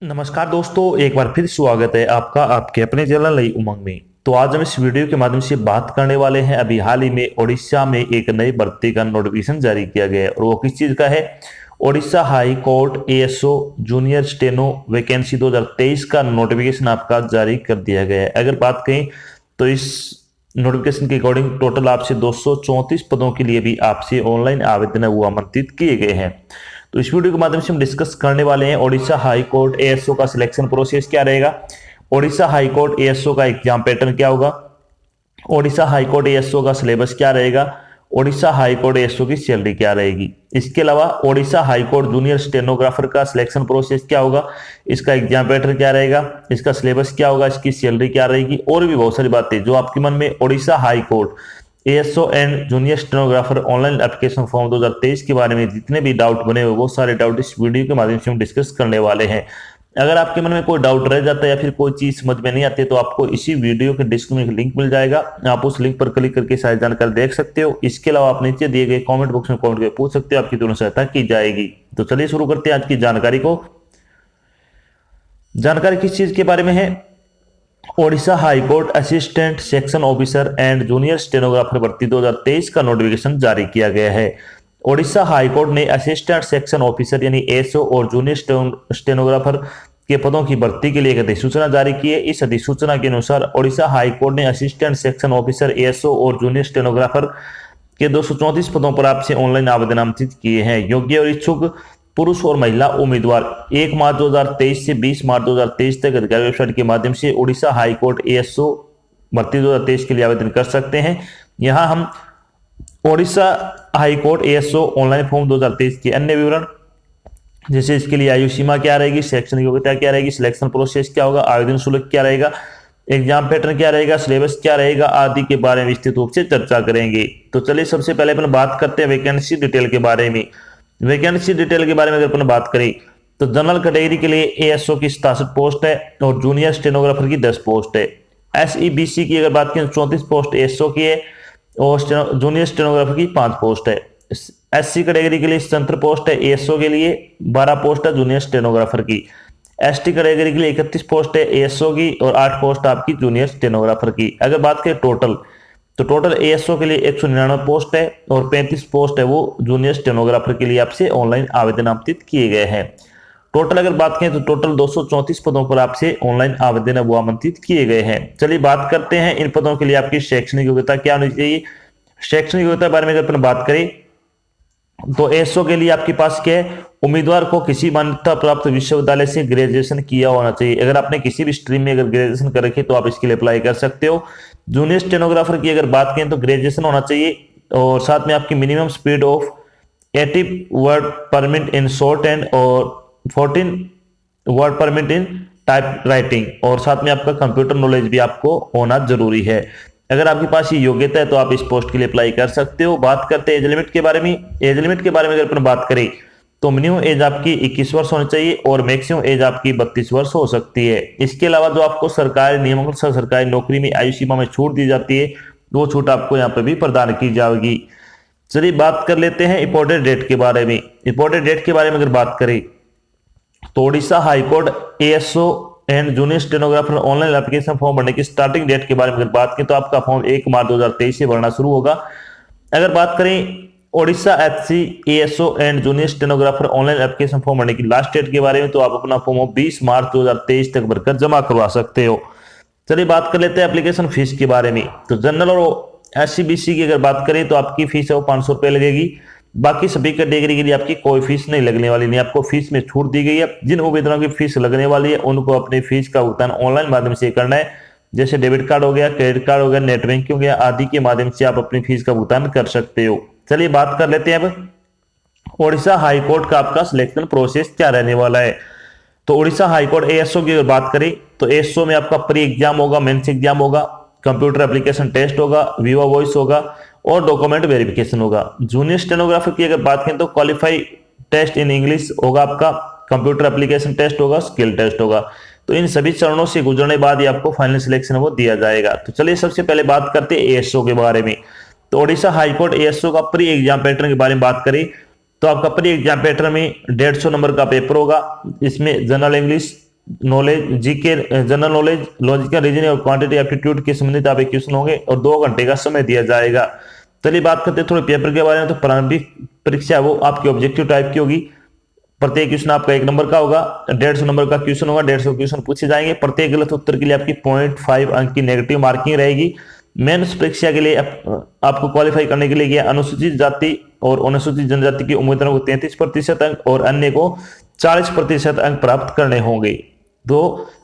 नमस्कार दोस्तों, एक बार फिर स्वागत है आपका आपके अपने चैनल नई उमंग में। तो आज हम इस वीडियो के माध्यम से बात करने वाले हैं। अभी हाल ही में ओडिशा में एक नई भर्ती का नोटिफिकेशन जारी किया गया है और वो किस चीज का है। Odisha high court ASO junior steno vacancy 2023 का नोटिफिकेशन आपका जारी कर दिया गया है। अगर बात करें तो इस नोटिफिकेशन के अकॉर्डिंग टोटल आपसे 234 पदों के लिए भी आपसे ऑनलाइन आवेदन वो आमंत्रित किए गए हैं। तो इस वीडियो के माध्यम से हम डिस्कस करने वाले हैं ओडिशा हाई कोर्ट एएसओ का सिलेक्शन प्रोसेस क्या रहेगा, ओडिशा हाई कोर्ट एएसओ का एग्जाम पैटर्न क्या होगा, ओडिशा हाई कोर्ट एएसओ का सिलेबस क्या रहेगा, ओडिशा हाई कोर्ट एएसओ की सैलरी क्या रहेगी। इसके अलावा Odisha high court junior stenographer का सिलेक्शन प्रोसेस क्या होगा, इसका एग्जाम पैटर्न क्या रहेगा, इसका सिलेबस क्या होगा, इसकी सैलरी क्या रहेगी और भी बहुत सारी बातें जो आपके मन में Odisha high court ASO and junior stenographer online application form 2023 के बारे में जितने भी डाउट बने हुए वो सारे डाउट इस वीडियो के माध्यम से हम डिस्कस करने वाले हैं। अगर आपके मन में कोई डाउट रह जाता है या फिर कोई चीज समझ में नहीं आती है तो आपको इसी वीडियो के डिस्क्रिप्शन में लिंक मिल जाएगा, आप उस लिंक पर क्लिक करके सारी जानकारी देख सकते हो। इसके अलावा आप नीचे दिए गए कमेंट बॉक्स में कमेंट करके पूछ सकते हो, आपकी तुरंत सहायता की जाएगी। तो चलिए शुरू करते हैं आज की जानकारी को। जानकारी किस चीज के बारे में है। Odisha high court assistant section officer and junior stenographer भर्ती 2023 का नोटिफिकेशन जारी किया गया है। ओडिशा हाई कोर्ट ने असिस्टेंट सेक्शन ऑफिसर यानी एएसओ और जूनियर स्टेनोग्राफर के पदों की भर्ती के लिए एक अधिसूचना जारी की है। इस अधिसूचना के अनुसार ओडिशा हाई कोर्ट ने असिस्टेंट सेक्शन ऑफिसर एएसओ और जूनियर स्टेनोग्राफर के 234 पदों पर आपसे ऑनलाइन आवेदन आमंत्रित किए हैं। योग्य और इच्छुक पुरुष और महिला उम्मीदवार 1 मार्च 2023 से 20 मार्च 2023 तक अधिकारी वेबसाइट के माध्यम से ओडिशा हाई कोर्ट एएसओ भर्ती 2023 के लिए आवेदन कर सकते हैं। यहां हम Odisha high court ASO online form 2023 के अन्य विवरण जैसे इसके लिए आयु सीमा क्या रहेगी, शैक्षणिक योग्यता क्या रहेगी, सिलेक्शन प्रोसेस क्या होगा, आवेदन शुल्क क्या रहेगा, एग्जाम पैटर्न क्या रहेगा, सिलेबस क्या रहेगा आदि के बारे में विस्तृत रूप से चर्चा करेंगे। तो चलिए सबसे पहले अपन बात करते हैं वैकेंसी डिटेल के बारे में। वैकेंसी डिटेल के बारे में अगर अपन बात करें तो जनरल कैटेगरी के लिए एएसओ की 67 पोस्ट है और जूनियर स्टेनोग्राफर की 10 पोस्ट है। एसईबीसी की अगर बात करें 34 पोस्ट एएसओ की है और जूनियर स्टेनोग्राफर की 5 पोस्ट है। एससी कैटेगरी के लिए स्वतंत्र पोस्ट है एएसओ के लिए, 12 पोस्ट है जूनियर स्टेनोग्राफर की। एसटी कैटेगरी के लिए 31 पोस्ट है एएसओ की और 8 पोस्ट आपकी जूनियर स्टेनोग्राफर की। अगर बात करें टोटल तो टोटल एएसओ के लिए 199 पोस्ट है और 35 पोस्ट है वो जूनियर स्टेनोग्राफर के लिए आपसे ऑनलाइन आवेदन आमंत्रित किए गए हैं। टोटल अगर बात करें तो टोटल 234 पदों पर आपसे ऑनलाइन आवेदन वो आमंत्रित किए गए हैं। चलिए बात करते हैं इन पदों के लिए आपकी शैक्षणिक योग्यता क्या होनी चाहिए। शैक्षणिक योग्यता के बारे में अगर अपन बात करें तो एएसओ के लिए आपके पास क्या है, उम्मीदवार को किसी मान्यता प्राप्त विश्वविद्यालय से ग्रेजुएशन किया होना चाहिए। अगर आपने किसी भी स्ट्रीम में अगर ग्रेजुएशन कर रखी है तो आप इसके लिए अप्लाई कर सकते हो। जूनियर स्टेनोग्राफर की अगर बात करें तो ग्रेजुएशन होना चाहिए और साथ में आपकी मिनिमम स्पीड ऑफ 80 वर्ड पर मिनट इन शॉर्ट हैंड और 14 वर्ड पर मिनट इन टाइप राइटिंग और साथ में आपका कंप्यूटर नॉलेज भी आपको होना जरूरी है। अगर आपके पास ये योग्यता है तो आप इस पोस्ट के लिए अप्लाई कर सकते हो। बात करते हैं एज लिमिट के बारे में। एज लिमिट के बारे में अगर अपन बात करें तो मिनिमम एज आपकी 21 वर्ष होनी चाहिए और मैक्सिमम एज आपकी 32 वर्ष हो सकती है। इसके अलावा जो आपको सरकारी नियमों के अनुसार सरकारी नौकरी में आयु सीमा में छूट दी जाती है वो छूट आपको यहाँ पर भी प्रदान की जाएगी। चलिए बात कर लेते हैं इंपॉर्टेंट डेट के बारे में। इंपॉर्टेंट डेट के बारे में अगर बात करें तो Odisha high court ASO and junior stenographer online application form भरने की स्टार्टिंग डेट के बारे में अगर बात करें तो आपका फॉर्म 1 मार्च 2023 से भरना शुरू होगा। अगर बात करें Odisha HC ASO and junior stenographer online application form भरने की लास्ट डेट के बारे में तो आप अपना फॉर्म 20 मार्च 2023 तक भरकर जमा करवा सकते हो। चलिए बात कर लेते हैं एप्लीकेशन फीस के बारे में। तो जनरल और एससीबीसी की अगर बात करें तो आपकी फीस है वो 500 रुपये लगेगी। बाकी सभी कैटेगरी के लिए आपकी कोई फीस नहीं लगने वाली, नहीं आपको फीस में छूट दी गई है। जिन उम्मीदवारों की फीस लगने वाली है उनको अपनी फीस का भुगतान ऑनलाइन माध्यम से करना है, जैसे डेबिट कार्ड हो गया, क्रेडिट कार्ड हो गया, नेट बैंकिंग हो गया आदि के माध्यम से आप अपनी फीस का भुगतान कर सकते हो। चलिए बात कर लेते हैं अब ओडिशा हाईकोर्ट का आपका सिलेक्शन प्रोसेस क्या रहने वाला है। तो ओडिशा हाईकोर्ट एएसओ की अगर बात करें तो एएसओ में आपका प्री एग्जाम होगा, मेंस एग्जाम होगा, कंप्यूटर एप्लीकेशन टेस्ट होगा, वीवा वॉइस होगा और डॉक्यूमेंट वेरिफिकेशन होगा। जूनियर स्टेनोग्राफर की अगर बात करें तो क्वालिफाई टेस्ट इन इंग्लिश होगा, आपका कंप्यूटर एप्लीकेशन टेस्ट होगा, स्किल टेस्ट होगा। तो इन सभी चरणों से गुजरने बाद ही आपको फाइनल सिलेक्शन वो दिया जाएगा। तो चलिए सबसे पहले बात करते हैं एएसओ के बारे में। तो ओडिशा हाईकोर्ट एएसओ का प्री एग्जाम पैटर्न के बारे में बात करें तो आपका प्री एग्जाम पैटर्न में 150 नंबर का पेपर होगा। इसमें general English, knowledge, GK, general knowledge, logical reasoning और क्वांटिटी एप्टीट्यूड के संबंधित आप क्वेश्चन होंगे और 2 घंटे का समय दिया जाएगा। चलिए बात करते हैं थोड़े पेपर के बारे में। तो प्रारंभिक परीक्षा वो आपकी ऑब्जेक्टिव टाइप की होगी। प्रत्येक क्वेश्चन आपका 1 नंबर का होगा। 150 नंबर का क्वेश्चन होगा। 150 क्वेश्चन पूछे जाएंगे। प्रत्येक गलत उत्तर के लिए आपकी 0.5 अंक की नेगेटिव मार्किंग रहेगी। मेंस परीक्षा के लिए आपको क्वालिफाई करने के लिए अनुसूचित जाति और अनुसूचित जनजाति के उम्मीदवारों को 33% अंक और अन्य को 40% अंक प्राप्त करने होंगे। तो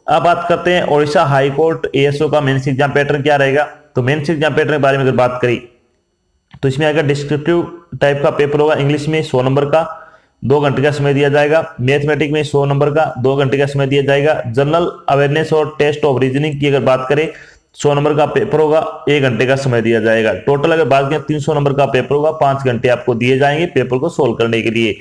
अब बात करते हैं ओडिशा हाई कोर्ट एएसओ का मेंस एग्जाम पैटर्न क्या रहेगा। तो मेंस एग्जाम पैटर्न के बारे में अगर बात करें तो इसमें आएगा डिस्क्रिप्टिव टाइप का पेपर होगा। इंग्लिश में 100 नंबर का 2 घंटे का समय दिया जाएगा। मैथमेटिक्स में 100 नंबर का 2 घंटे का समय दिया जाएगा। जनरल अवेयरनेस और टेस्ट ऑफ रीजनिंग की अगर बात करें 100 नंबर का पेपर होगा, 1 घंटे का समय दिया जाएगा। टोटल अगर बात करें 300 नंबर का पेपर होगा, 5 घंटे आपको दिए जाएंगे पेपर को सोल्व करने के लिए।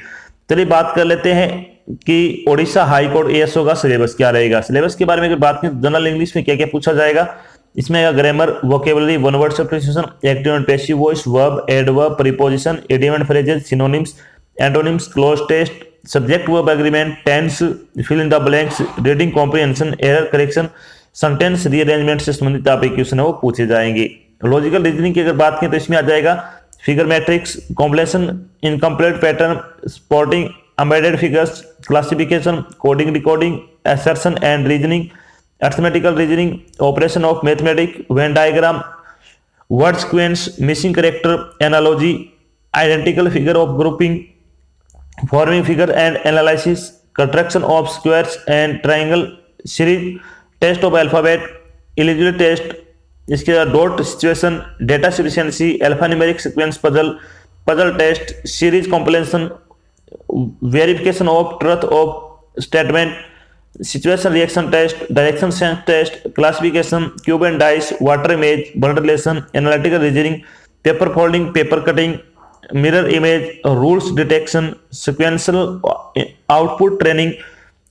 चलिए बात कर लेते हैं कि ओडिशा हाई कोर्ट एएसओ का सिलेबस क्या रहेगा। सिलेबस के बारे में अगर बात करें जनरल इंग्लिश में क्या क्या पूछा जाएगा। इसमें grammar, vocabulary, one word substitution, active and passive voice, verb, adverb, preposition, idiom and phrases, synonyms, antonyms, cloze test, subject verb agreement, tense, fill in the blanks, reading comprehension, error correction, sentence rearrangement से संबंधित आप question है वो पूछे जाएंगे। Logical reasoning की अगर बात करें तो इसमें आ जाएगा figure matrix, completion, incomplete pattern, spotting, embedded figures, classification, coding, decoding, assertion and reasoning, arithmetical reasoning, operation of mathematics, Venn diagram, word sequence, missing character, analogy, identical figure of grouping, forming figure and analysis, construction of squares and triangle, series, test of alphabet, eligibility test, इसके बाद dot situation, data sufficiency, alphanumeric sequence puzzle, puzzle test, series completion, verification of truth of statement, situation reaction test, direction sense test, classification, cube and dice, water image, blood relation, analytical reasoning, paper folding, paper cutting, mirror image, rules detection, sequential output training,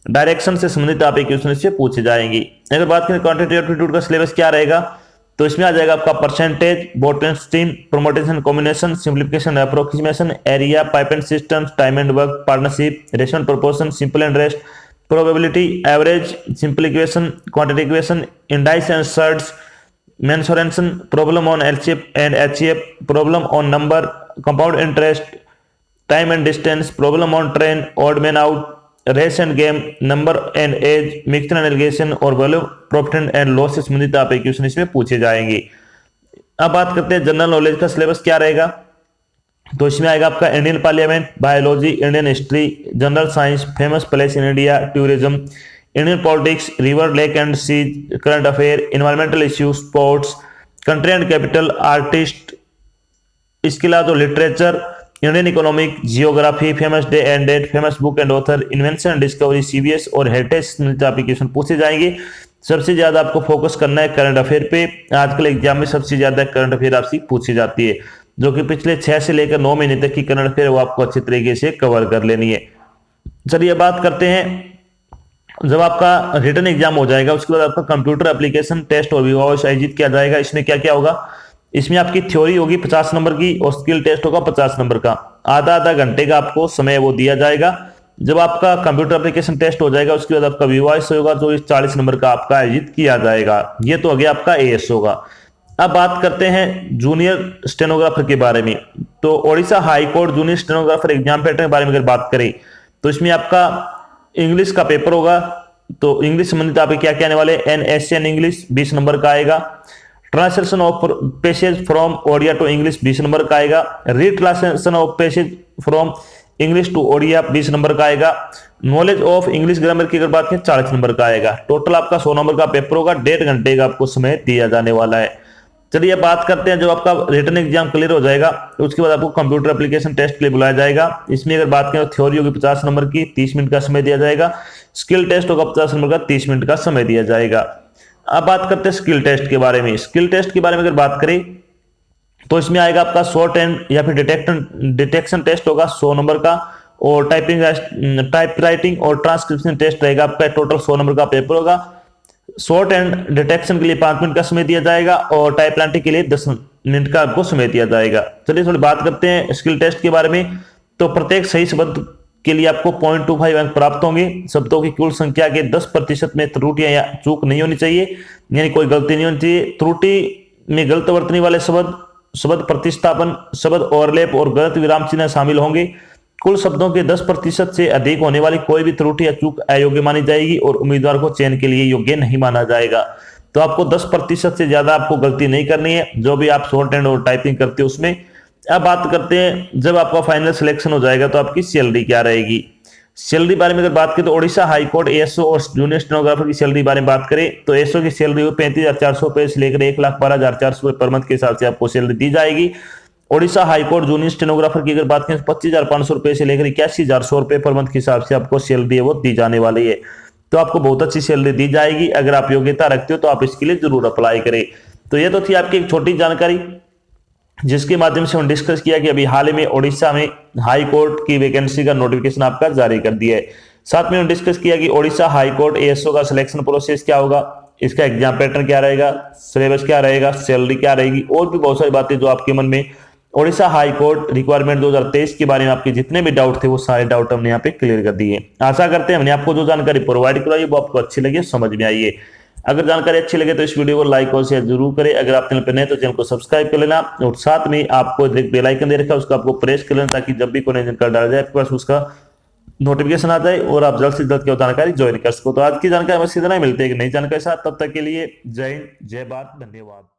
direction से संबंधित आप एक question इससे पूछे जाएंगे। अगर बात करें क्वांटिटेटिव एप्टीट्यूड का सिलेबस क्या रहेगा तो इसमें आ जाएगा आपका percentage, boat and stream, permutation, combination, simplification, approximation, area, pipe and systems, time and work, partnership, rational proportion, simple and rest, probability, average, simple equation, quantity equation, indices and surds, mensuration, problem on LCF and HCF, problem on number, compound interest, time and distance, problem on train, odd man out, race and game, number and age, mixture and alligation और value profit and loss से संबंधित आप question इसमें पूछे जाएंगे। अब बात करते हैं जनरल नॉलेज का सिलेबस क्या रहेगा। तो इसमें आएगा आपका Indian parliament, biology, Indian history, general science, famous place in India, tourism, Indian politics, river, lake and seas, current affair, environmental issue, sports, country and capital, artist, इसके अलावा जो literature, Indian economic, geography, famous day and date, famous book and author, invention and discovery, CVS और heritage application पूछे जाएंगे। सबसे ज्यादा आपको focus करना है करंट अफेयर पे। आजकल एग्जाम में सबसे ज्यादा करंट अफेयर आपसे पूछी जाती है, जो कि पिछले 6 से लेकर 9 महीने तक की करंट अफेयर वो आपको अच्छे तरीके से कवर कर लेनी है। चलिए बात करते हैं जब आपका रिटन एग्जाम हो जाएगा उसके बाद आपका कंप्यूटर एप्लीकेशन टेस्ट और विवाह आयोजित किया जाएगा। इसमें क्या क्या होगा, इसमें आपकी थ्योरी होगी 50 नंबर की और स्किल टेस्ट होगा 50 नंबर का। आधा आधा घंटे का आपको समय वो दिया जाएगा। जब आपका कंप्यूटर एप्लीकेशन टेस्ट हो जाएगा उसके बाद आपका विवाह होगा जो 40 नंबर का आपका आयोजित किया जाएगा। ये तो हो गया आपका एएस होगा। अब बात करते हैं जूनियर स्टेनोग्राफर के बारे में। तो Odisha high court junior stenographer exam pattern के बारे में अगर बात करें तो इसमें आपका इंग्लिश का पेपर होगा। तो इंग्लिश संबंधित आप क्या क्या आने वाले, एनएसएन इंग्लिश 20 नंबर का आएगा। Translation of passage from Odia to English 20 number का आएगा। Retranslation of passage from English to Odia 20 number का आएगा। नॉलेज ऑफ इंग्लिश ग्रामर की अगर बात करें 40 नंबर का आएगा। टोटल आपका 100 नंबर का पेपर होगा। 1.5 घंटे का आपको समय दिया जाने वाला है। चलिए बात करते हैं जब आपका रिटन एग्जाम क्लियर हो जाएगा तो उसके बाद आपको कंप्यूटर एप्लीकेशन टेस्ट के लिए बुलाया जाएगा। इसमें अगर बात करें तो थ्योरी होगी 50 नंबर की, 30 मिनट का समय दिया जाएगा। स्किल टेस्ट होगा 50 नंबर का, 30 मिनट का समय दिया जाएगा। अब बात करते हैं स्किल टेस्ट के बारे में। स्किल टेस्ट के बारे में अगर बात करें तो इसमें आएगा आपका शॉर्ट एंड या फिर डिटेक्शन टेस्ट होगा 100 नंबर का और टाइप राइटिंग और ट्रांसक्रिप्शन टेस्ट रहेगा आपका। टोटल 100 नंबर का पेपर होगा। शॉर्ट एंड डिटेक्शन के लिए 5 मिनट का समय दिया जाएगा और टाइप राइटिंग के लिए 10 मिनट का आपको समय दिया जाएगा। चलिए थोड़ी बात करते हैं स्किल टेस्ट के बारे में। तो प्रत्येक सही शब्द के लिए आपको 0.25 अंक प्राप्त होंगे। शब्दों की कुल संख्या के 10% में त्रुटियां या चूक नहीं होनी चाहिए, यानी कोई गलती नहीं होनी चाहिए। त्रुटि में गलत वर्तनी वाले शब्द, शब्द प्रतिस्थापन, शब्द ओवरलैप और गलत विराम चिन्ह शामिल होंगे। कुल शब्दों के 10% से अधिक होने वाली कोई भी त्रुटि या चूक अयोग्य मानी जाएगी और उम्मीदवार को चयन के लिए योग्य नहीं माना जाएगा। तो आपको 10% से ज्यादा आपको गलती नहीं करनी है जो भी आप शॉर्ट हैंड और टाइपिंग करते हो उसमें। अब बात करते हैं, जब आपका फाइनल सिलेक्शन हो जाएगा तो आपकी सैलरी क्या रहेगी। सैलरी बारे में अगर बात करें तो ओडिशा हाईकोर्ट एएसओ और जूनियर स्टेनोग्राफर की सैलरी बारे में बात करें तो एएसओ की सैलरी 35,400 रुपए से लेकर 1,12,400 रुपए पर मंथ के हिसाब से आपको सैलरी दी जाएगी। ओडिशा हाईकोर्ट जूनियर स्टेनोग्राफर की अगर बात करें तो 25,500 रुपए से लेकर 81,100 रुपए पर मंथ के हिसाब से आपको सैलरी है वो दी जाने वाली है। तो आपको बहुत अच्छी सैलरी दी जाएगी। अगर आप योग्यता रखते हो तो आप इसके लिए जरूर अप्लाई करें। तो ये तो थी आपकी एक छोटी जानकारी जिसके माध्यम से हम डिस्कस किया कि अभी हाल ही में ओडिशा में हाई कोर्ट की वैकेंसी का नोटिफिकेशन आपका जारी कर दिया है। साथ में हम डिस्कस किया कि ओडिशा हाई कोर्ट एएसओ का सिलेक्शन प्रोसेस क्या होगा, इसका एग्जाम पैटर्न क्या रहेगा, सिलेबस क्या रहेगा, सैलरी क्या रहेगी और भी बहुत सारी बातें जो आपके मन में ओडिशा हाई कोर्ट रिक्वायरमेंट 2023 के बारे में आपके जितने भी डाउट थे वो सारे डाउट हमने यहाँ पे क्लियर कर दिए। आशा करते हैं हमने आपको जो जानकारी प्रोवाइड कराई वो आपको अच्छी लगी, समझ में आई है। अगर जानकारी अच्छी लगे तो इस वीडियो को लाइक और शेयर जरूर करें। अगर आप चैनल पर नए तो चैनल को सब्सक्राइब कर लेना और साथ में आपको एक बेल आइकन दे रखा है उसको आपको प्रेस कर लेना ताकि जब भी कोई नई जानकारी डाला जाए आपके पास उसका नोटिफिकेशन आ जाए और आप जल्द से जल्द की जानकारी ज्वाइन कर सको। तो आज की जानकारी में सीधा नहीं मिलती है कि नई जानकारी के साथ, तब तक के लिए जय हिंद, जय भारत, धन्यवाद।